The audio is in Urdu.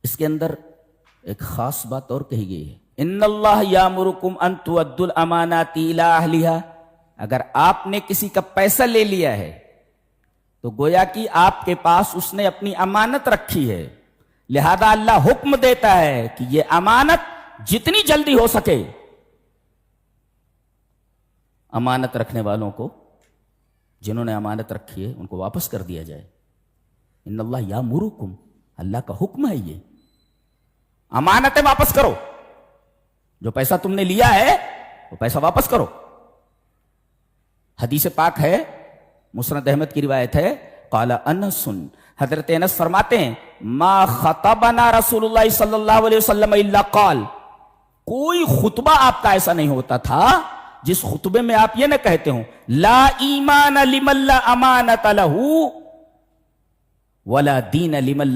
اس کے اندر ایک خاص بات اور کہی گئی ہے، ان اللہ یامرکم ان تؤدوا الامانات الی اہلھا، اگر آپ نے کسی کا پیسہ لے لیا ہے تو گویا کہ آپ کے پاس اس نے اپنی امانت رکھی ہے، لہذا اللہ حکم دیتا ہے کہ یہ امانت جتنی جلدی ہو سکے امانت رکھنے والوں کو، جنہوں نے امانت رکھی ہے ان کو واپس کر دیا جائے۔ ان اللہ یامرکم، اللہ کا حکم ہے، یہ امانتیں واپس کرو، جو پیسہ تم نے لیا ہے وہ پیسہ واپس کرو۔ حدیث پاک ہے، مسند احمد کی روایت ہے، قال انس، حضرت انس فرماتے ہیں ما خطبنا رسول اللہ صلی اللہ علیہ وسلم الا قال، کوئی خطبہ آپ کا ایسا نہیں ہوتا تھا جس خطبے میں آپ یہ نہ کہتے ہوں لا ایمان لمن لا امانت لہ ولا دین لمن